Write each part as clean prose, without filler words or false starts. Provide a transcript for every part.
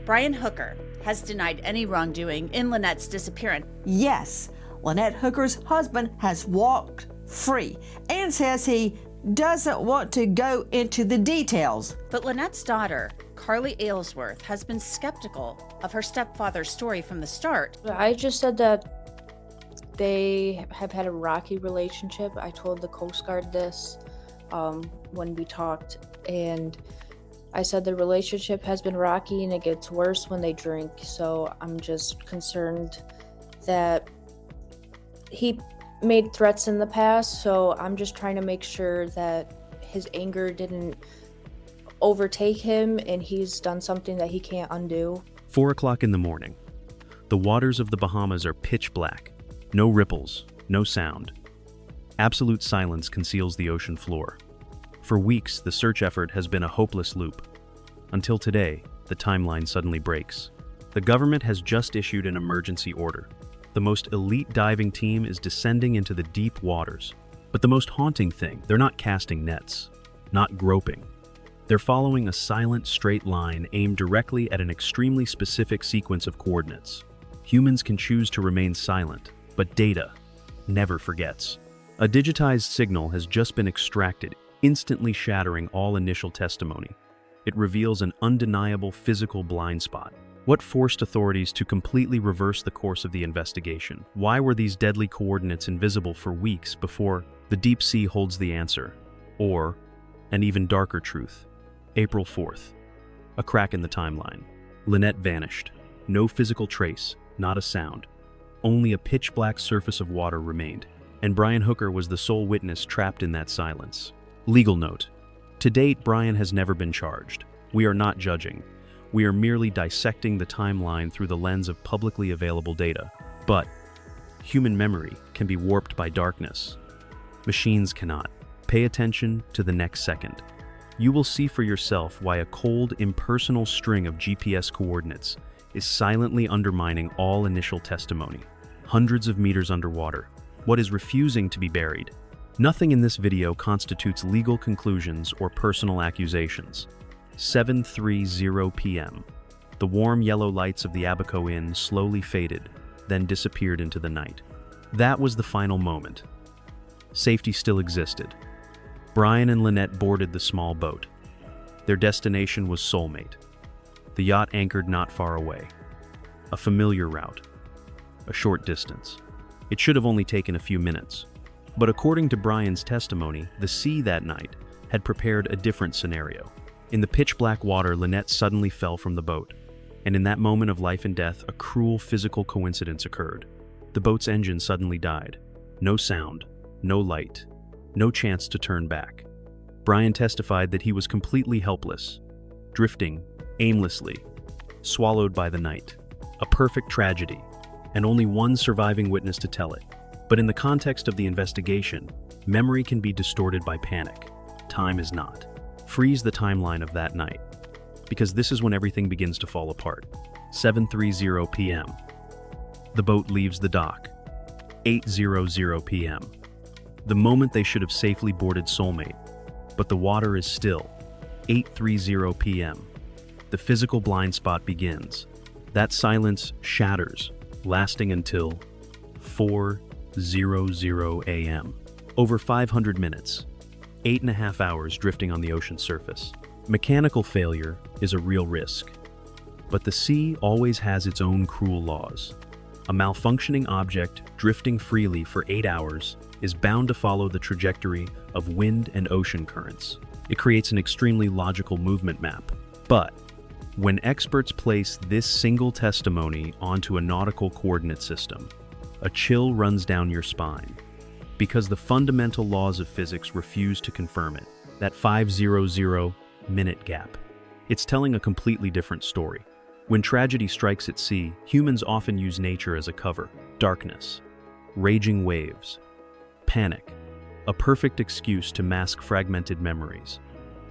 Brian Hooker has denied any wrongdoing in Lynette's disappearance. Yes, Lynette Hooker's husband has walked free and says he doesn't want to go into the details. But Lynette's daughter, Carly Aylesworth, has been skeptical of her stepfather's story from the start. I just said that they have had a rocky relationship. I told the Coast Guard this when we talked, and I said the relationship has been rocky and it gets worse when they drink. So I'm just concerned that he made threats in the past, so I'm just trying to make sure that his anger didn't overtake him and he's done something that he can't undo. 4 o'clock in the morning. The waters of the Bahamas are pitch black. No ripples, no sound. Absolute silence conceals the ocean floor. For weeks, the search effort has been a hopeless loop. Until today, the timeline suddenly breaks. The government has just issued an emergency order. The most elite diving team is descending into the deep waters. But the most haunting thing, they're not casting nets, not groping. They're following a silent, straight line aimed directly at an extremely specific sequence of coordinates. Humans can choose to remain silent, but data never forgets. A digitized signal has just been extracted, instantly shattering all initial testimony. It reveals an undeniable physical blind spot. What forced authorities to completely reverse the course of the investigation? Why were these deadly coordinates invisible for weeks before the deep sea holds the answer? Or, an even darker truth, April 4th, a crack in the timeline. Lynette vanished. No physical trace, not a sound. Only a pitch-black surface of water remained, and Brian Hooker was the sole witness trapped in that silence. Legal note. To date, Brian has never been charged. We are not judging. We are merely dissecting the timeline through the lens of publicly available data. But human memory can be warped by darkness. Machines cannot. Pay attention to the next second. You will see for yourself why a cold, impersonal string of GPS coordinates is silently undermining all initial testimony. Hundreds of meters underwater, what is refusing to be buried? Nothing in this video constitutes legal conclusions or personal accusations. 7:30 p.m. The warm yellow lights of the Abaco Inn slowly faded, then disappeared into the night. That was the final moment. Safety still existed. Brian and Lynette boarded the small boat. Their destination was Soulmate. The yacht anchored not far away. A familiar route. A short distance. It should have only taken a few minutes. But according to Brian's testimony, the sea that night had prepared a different scenario. In the pitch-black water, Lynette suddenly fell from the boat, and in that moment of life and death, a cruel physical coincidence occurred. The boat's engine suddenly died. No sound, no light, no chance to turn back. Brian testified that he was completely helpless, drifting aimlessly, swallowed by the night. A perfect tragedy, and only one surviving witness to tell it. But in the context of the investigation, memory can be distorted by panic. Time is not. Freeze the timeline of that night, because this is when everything begins to fall apart. 7:30 p.m. The boat leaves the dock. 8:00 p.m. The moment they should have safely boarded Soulmate, but the water is still. 8:30 p.m. The physical blind spot begins. That silence shatters, lasting until 4:00 a.m. Over 500 minutes. 8.5 hours drifting on the ocean surface. Mechanical failure is a real risk. But the sea always has its own cruel laws. A malfunctioning object drifting freely for 8 hours is bound to follow the trajectory of wind and ocean currents. It creates an extremely logical movement map. But when experts place this single testimony onto a nautical coordinate system, a chill runs down your spine. Because the fundamental laws of physics refuse to confirm it. That 5:00 gap. It's telling a completely different story. When tragedy strikes at sea, humans often use nature as a cover. Darkness, raging waves, panic, a perfect excuse to mask fragmented memories.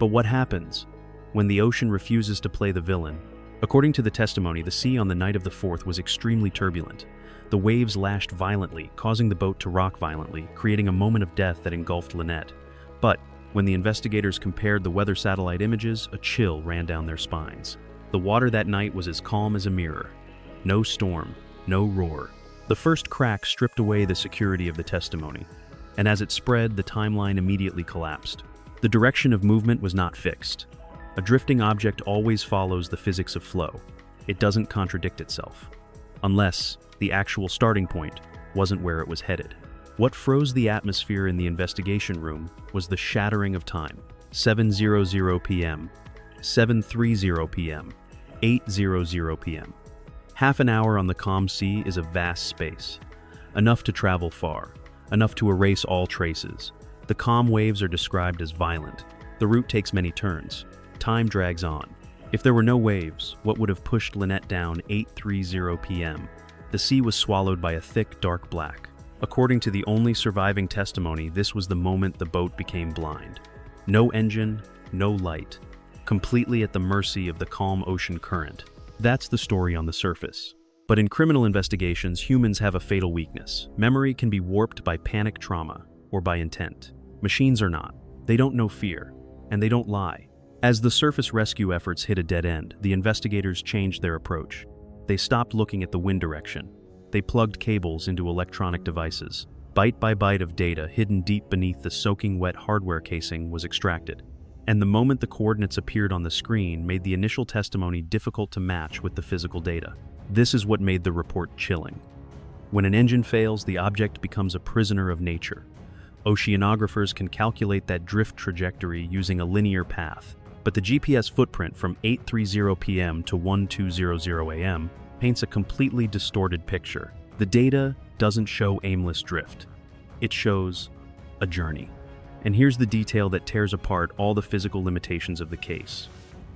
But what happens when the ocean refuses to play the villain? According to the testimony, the sea on the night of the 4th was extremely turbulent. The waves lashed violently, causing the boat to rock violently, creating a moment of death that engulfed Lynette. But when the investigators compared the weather satellite images, a chill ran down their spines. The water that night was as calm as a mirror. No storm, no roar. The first crack stripped away the security of the testimony, and as it spread, the timeline immediately collapsed. The direction of movement was not fixed. A drifting object always follows the physics of flow. It doesn't contradict itself, unless the actual starting point wasn't where it was headed. What froze the atmosphere in the investigation room was the shattering of time. 7:00 p.m., 7:30 p.m., 8:00 p.m. Half an hour on the calm sea is a vast space, enough to travel far, enough to erase all traces. The calm waves are described as violent. The route takes many turns. Time drags on. If there were no waves, what would have pushed Lynette down 8:30 p.m.? The sea was swallowed by a thick, dark black. According to the only surviving testimony, this was the moment the boat became blind. No engine, no light, completely at the mercy of the calm ocean current. That's the story on the surface. But in criminal investigations, humans have a fatal weakness. Memory can be warped by panic trauma or by intent. Machines are not. They don't know fear, and they don't lie. As the surface rescue efforts hit a dead end, the investigators changed their approach. They stopped looking at the wind direction. They plugged cables into electronic devices. Byte by byte of data hidden deep beneath the soaking wet hardware casing was extracted. And the moment the coordinates appeared on the screen made the initial testimony difficult to match with the physical data. This is what made the report chilling. When an engine fails, the object becomes a prisoner of nature. Oceanographers can calculate that drift trajectory using a linear path, but the GPS footprint from 8:30 p.m. to 12:00 a.m. paints a completely distorted picture. The data doesn't show aimless drift. It shows a journey. And here's the detail that tears apart all the physical limitations of the case.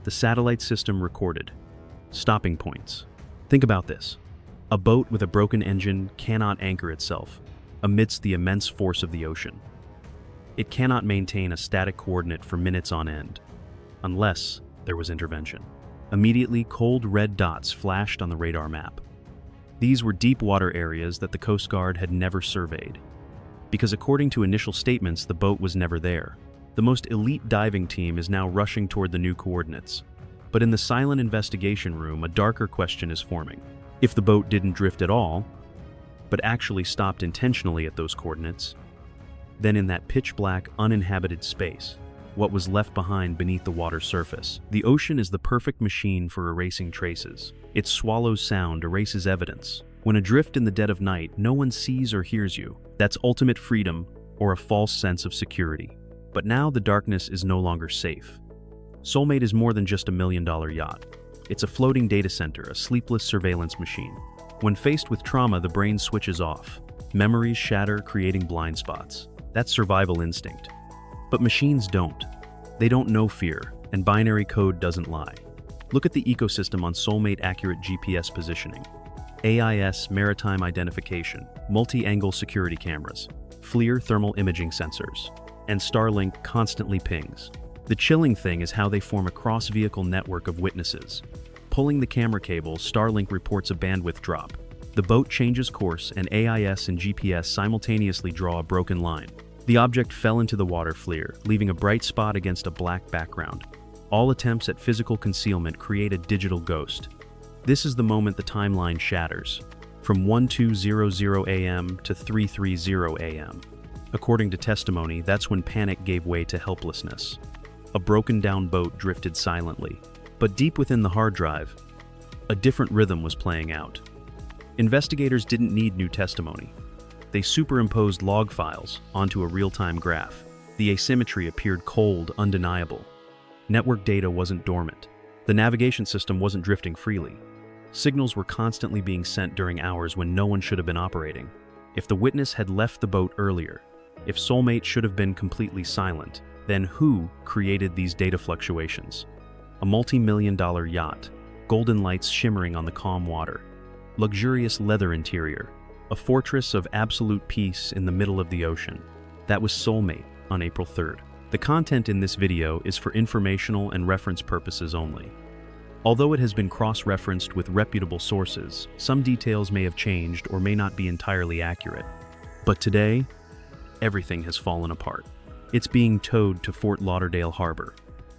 The satellite system recorded stopping points. Think about this. A boat with a broken engine cannot anchor itself amidst the immense force of the ocean. It cannot maintain a static coordinate for minutes on end, unless there was intervention. Immediately, cold red dots flashed on the radar map. These were deep water areas that the Coast Guard had never surveyed, because according to initial statements, the boat was never there. The most elite diving team is now rushing toward the new coordinates. But in the silent investigation room, a darker question is forming. If the boat didn't drift at all, but actually stopped intentionally at those coordinates, then in that pitch-black, uninhabited space, what was left behind beneath the water surface? The ocean is the perfect machine for erasing traces. It swallows sound, erases evidence. When adrift in the dead of night, no one sees or hears you. That's ultimate freedom or a false sense of security. But now the darkness is no longer safe. Soulmate is more than just a $1 million yacht. It's a floating data center, a sleepless surveillance machine. When faced with trauma, the brain switches off. Memories shatter, creating blind spots. That's survival instinct. But machines don't. They don't know fear, and binary code doesn't lie. Look at the ecosystem on Soulmate accurate GPS positioning. AIS maritime identification, multi-angle security cameras, FLIR thermal imaging sensors, and Starlink constantly pings. The chilling thing is how they form a cross-vehicle network of witnesses. Pulling the camera cable, Starlink reports a bandwidth drop. The boat changes course, and AIS and GPS simultaneously draw a broken line. The object fell into the water, FLIR, leaving a bright spot against a black background. All attempts at physical concealment create a digital ghost. This is the moment the timeline shatters, from 12:00 a.m. to 3:30 a.m. According to testimony, that's when panic gave way to helplessness. A broken-down boat drifted silently. But deep within the hard drive, a different rhythm was playing out. Investigators didn't need new testimony. They superimposed log files onto a real-time graph. The asymmetry appeared cold, undeniable. Network data wasn't dormant. The navigation system wasn't drifting freely. Signals were constantly being sent during hours when no one should have been operating. If the witness had left the boat earlier, if Soulmate should have been completely silent, then who created these data fluctuations? A multi-million-dollar yacht, golden lights shimmering on the calm water, luxurious leather interior, a fortress of absolute peace in the middle of the ocean. That was Soulmate on April 3rd. The content in this video is for informational and reference purposes only. Although it has been cross-referenced with reputable sources, some details may have changed or may not be entirely accurate. But today, everything has fallen apart. It's being towed to Fort Lauderdale Harbor,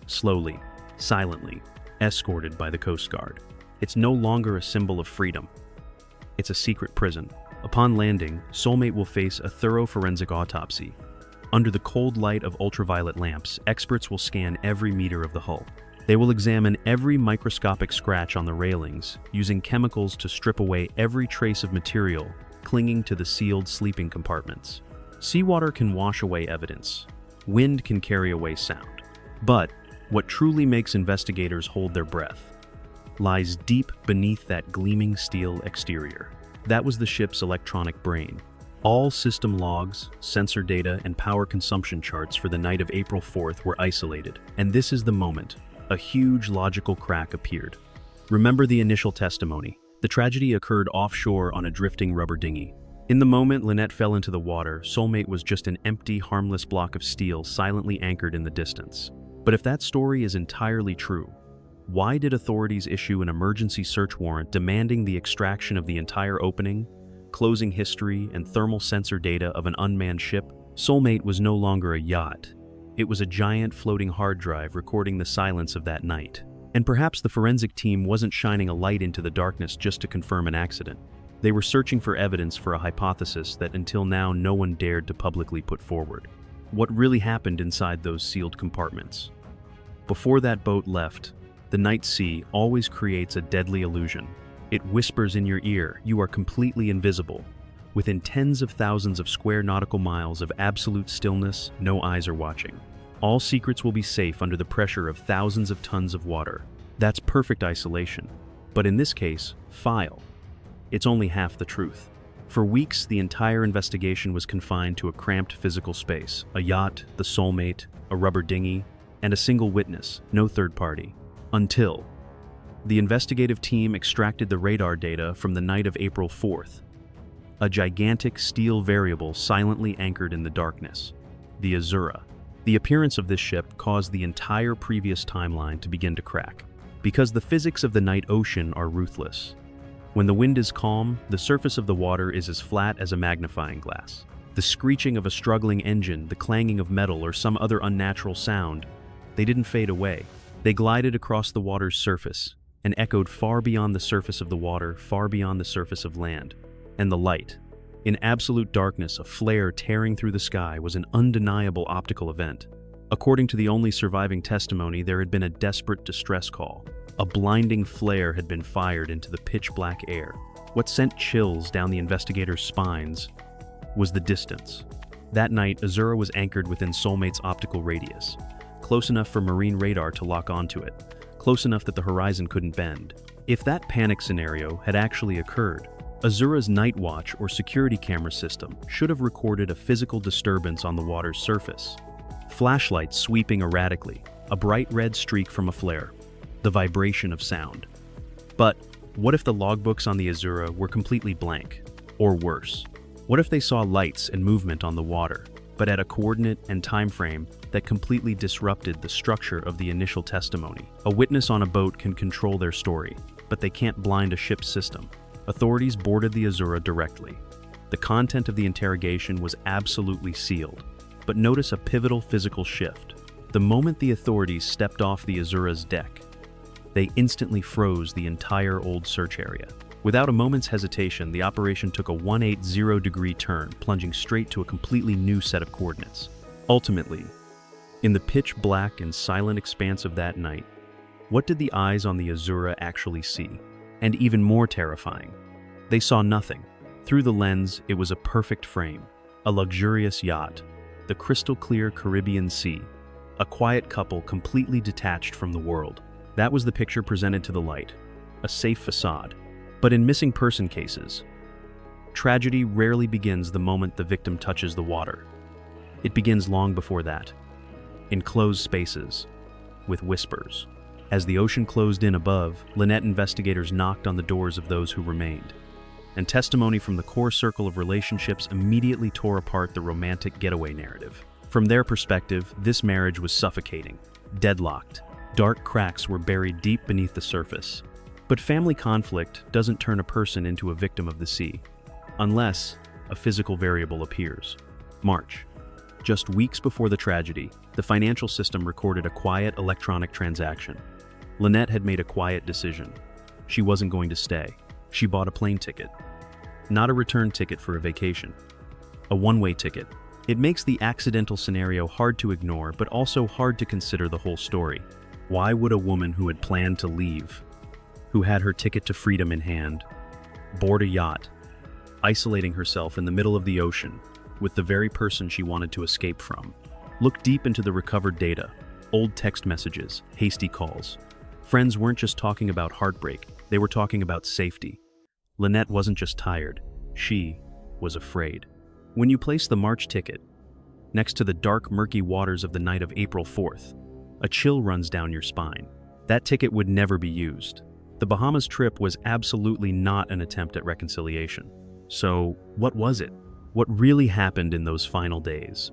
slowly, silently, escorted by the Coast Guard. It's no longer a symbol of freedom. It's a secret prison. Upon landing, Soulmate will face a thorough forensic autopsy. Under the cold light of ultraviolet lamps, experts will scan every meter of the hull. They will examine every microscopic scratch on the railings, using chemicals to strip away every trace of material clinging to the sealed sleeping compartments. Seawater can wash away evidence. Wind can carry away sound. But what truly makes investigators hold their breath lies deep beneath that gleaming steel exterior. That was the ship's electronic brain. All system logs, sensor data, and power consumption charts for the night of April 4th were isolated. And this is the moment. A huge logical crack appeared. Remember the initial testimony. The tragedy occurred offshore on a drifting rubber dinghy. In the moment Lynette fell into the water, Soulmate was just an empty, harmless block of steel silently anchored in the distance. But if that story is entirely true, why did authorities issue an emergency search warrant demanding the extraction of the entire opening, closing history, and thermal sensor data of an unmanned ship? Soulmate was no longer a yacht. It was a giant floating hard drive recording the silence of that night. And perhaps the forensic team wasn't shining a light into the darkness just to confirm an accident. They were searching for evidence for a hypothesis that until now no one dared to publicly put forward. What really happened inside those sealed compartments? Before that boat left, the night sea always creates a deadly illusion. It whispers in your ear, you are completely invisible. Within tens of thousands of square nautical miles of absolute stillness, no eyes are watching. All secrets will be safe under the pressure of thousands of tons of water. That's perfect isolation. But in this case, file. It's only half the truth. For weeks, the entire investigation was confined to a cramped physical space. A yacht, the Soulmate, a rubber dinghy, and a single witness, no third party. Until the investigative team extracted the radar data from the night of April 4th. A gigantic steel variable silently anchored in the darkness, the Azura. The appearance of this ship caused the entire previous timeline to begin to crack, because the physics of the night ocean are ruthless. When the wind is calm, the surface of the water is as flat as a magnifying glass. The screeching of a struggling engine, the clanging of metal, or some other unnatural sound, they didn't fade away. They glided across the water's surface and echoed far beyond the surface of the water, far beyond the surface of land. And the light. In absolute darkness, a flare tearing through the sky was an undeniable optical event. According to the only surviving testimony, there had been a desperate distress call. A blinding flare had been fired into the pitch-black air. What sent chills down the investigators' spines was the distance. That night, Azura was anchored within Soulmate's optical radius, close enough for marine radar to lock onto it, close enough that the horizon couldn't bend. If that panic scenario had actually occurred, Azura's night watch or security camera system should have recorded a physical disturbance on the water's surface. Flashlights sweeping erratically, a bright red streak from a flare, the vibration of sound. But what if the logbooks on the Azura were completely blank? Or worse, what if they saw lights and movement on the water, but at a coordinate and time frame that completely disrupted the structure of the initial testimony? A witness on a boat can control their story, but they can't blind a ship's system. Authorities boarded the Azura directly. The content of the interrogation was absolutely sealed. But notice a pivotal physical shift. The moment the authorities stepped off the Azura's deck, they instantly froze the entire old search area. Without a moment's hesitation, the operation took a 180-degree turn, plunging straight to a completely new set of coordinates. Ultimately, in the pitch black and silent expanse of that night, what did the eyes on the Azura actually see? And even more terrifying, they saw nothing. Through the lens, it was a perfect frame, a luxurious yacht, the crystal-clear Caribbean Sea, a quiet couple completely detached from the world. That was the picture presented to the light, a safe facade. But in missing person cases, tragedy rarely begins the moment the victim touches the water. It begins long before that, in closed spaces, with whispers. As the ocean closed in above, Lynette investigators knocked on the doors of those who remained, and testimony from the core circle of relationships immediately tore apart the romantic getaway narrative. From their perspective, this marriage was suffocating, deadlocked. Dark cracks were buried deep beneath the surface. But family conflict doesn't turn a person into a victim of the sea, unless a physical variable appears. March. Just weeks before the tragedy, the financial system recorded a quiet electronic transaction. Lynette had made a quiet decision. She wasn't going to stay. She bought a plane ticket. Not a return ticket for a vacation. A one-way ticket. It makes the accidental scenario hard to ignore, but also hard to consider the whole story. Why would a woman who had planned to leave, who had her ticket to freedom in hand, board a yacht, isolating herself in the middle of the ocean with the very person she wanted to escape from? Look deep into the recovered data, old text messages, hasty calls. Friends weren't just talking about heartbreak, they were talking about safety. Lynette wasn't just tired, she was afraid. When you place the March ticket next to the dark, murky waters of the night of April 4th, a chill runs down your spine. That ticket would never be used. The Bahamas trip was absolutely not an attempt at reconciliation. So, what was it? What really happened in those final days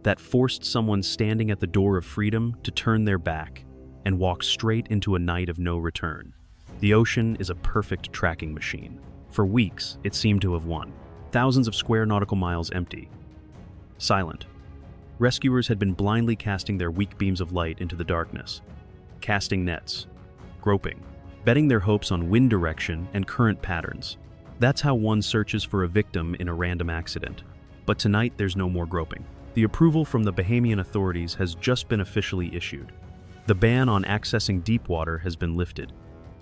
that forced someone standing at the door of freedom to turn their back and walk straight into a night of no return? The ocean is a perfect tracking machine. For weeks, it seemed to have won. Thousands of square nautical miles empty. Silent. Rescuers had been blindly casting their weak beams of light into the darkness. Casting nets. Groping. Betting their hopes on wind direction and current patterns. That's how one searches for a victim in a random accident. But tonight, there's no more groping. The approval from the Bahamian authorities has just been officially issued. The ban on accessing deep water has been lifted,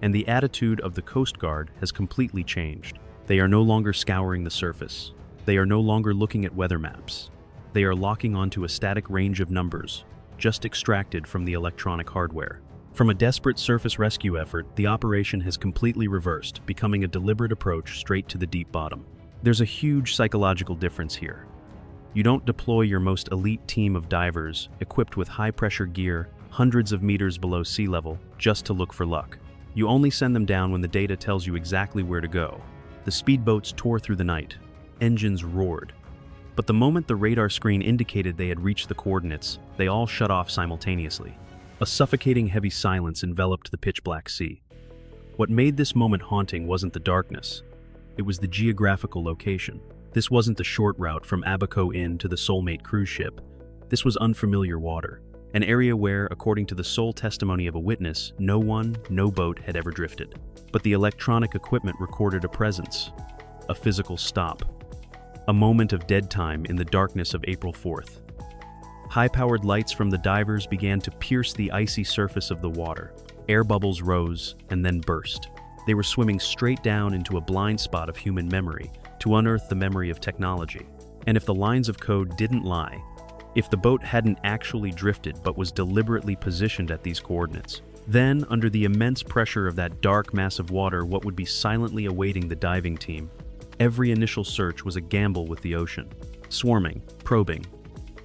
and the attitude of the Coast Guard has completely changed. They are no longer scouring the surface. They are no longer looking at weather maps. They are locking onto a static range of numbers, just extracted from the electronic hardware. From a desperate surface rescue effort, the operation has completely reversed, becoming a deliberate approach straight to the deep bottom. There's a huge psychological difference here. You don't deploy your most elite team of divers, equipped with high-pressure gear, hundreds of meters below sea level, just to look for luck. You only send them down when the data tells you exactly where to go. The speedboats tore through the night. Engines roared. But the moment the radar screen indicated they had reached the coordinates, they all shut off simultaneously. A suffocating heavy silence enveloped the pitch-black sea. What made this moment haunting wasn't the darkness. It was the geographical location. This wasn't the short route from Abaco Inn to the Soulmate cruise ship. This was unfamiliar water. An area where, according to the sole testimony of a witness, no boat had ever drifted. But the electronic equipment recorded a presence, a physical stop, a moment of dead time in the darkness of April 4th. High-powered lights from the divers began to pierce the icy surface of the water. Air bubbles rose and then burst. They were swimming straight down into a blind spot of human memory to unearth the memory of technology. And if the lines of code didn't lie, if the boat hadn't actually drifted but was deliberately positioned at these coordinates, then, under the immense pressure of that dark mass of water, what would be silently awaiting the diving team? Every initial search was a gamble with the ocean. Swarming, probing,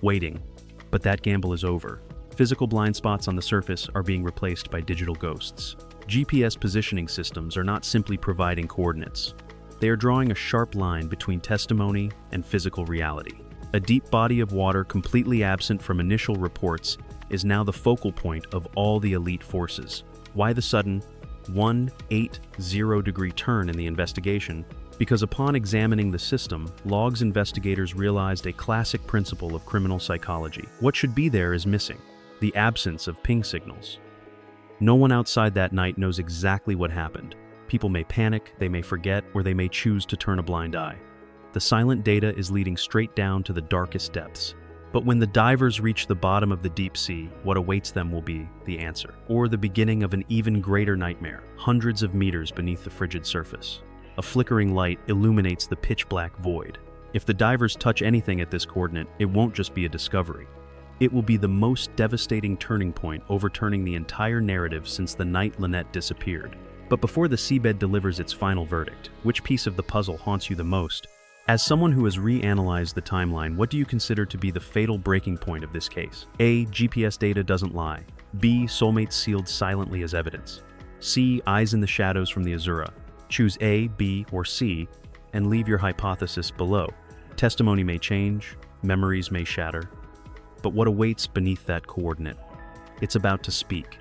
waiting. But that gamble is over. Physical blind spots on the surface are being replaced by digital ghosts. GPS positioning systems are not simply providing coordinates. They are drawing a sharp line between testimony and physical reality. A deep body of water completely absent from initial reports is now the focal point of all the elite forces. Why the sudden 180-degree turn in the investigation? Because upon examining the system, logs investigators realized a classic principle of criminal psychology. What should be there is missing: the absence of ping signals. No one outside that night knows exactly what happened. People may panic, they may forget, or they may choose to turn a blind eye. The silent data is leading straight down to the darkest depths. But when the divers reach the bottom of the deep sea, what awaits them will be the answer, or the beginning of an even greater nightmare, hundreds of meters beneath the frigid surface. A flickering light illuminates the pitch-black void. If the divers touch anything at this coordinate, it won't just be a discovery. It will be the most devastating turning point, overturning the entire narrative since the night Lynette disappeared. But before the seabed delivers its final verdict, which piece of the puzzle haunts you the most? As someone who has reanalyzed the timeline, what do you consider to be the fatal breaking point of this case? A. GPS data doesn't lie. B. Soulmates sealed silently as evidence. C. Eyes in the shadows from the Azura. Choose A, B, or C, and leave your hypothesis below. Testimony may change, memories may shatter, but what awaits beneath that coordinate? It's about to speak.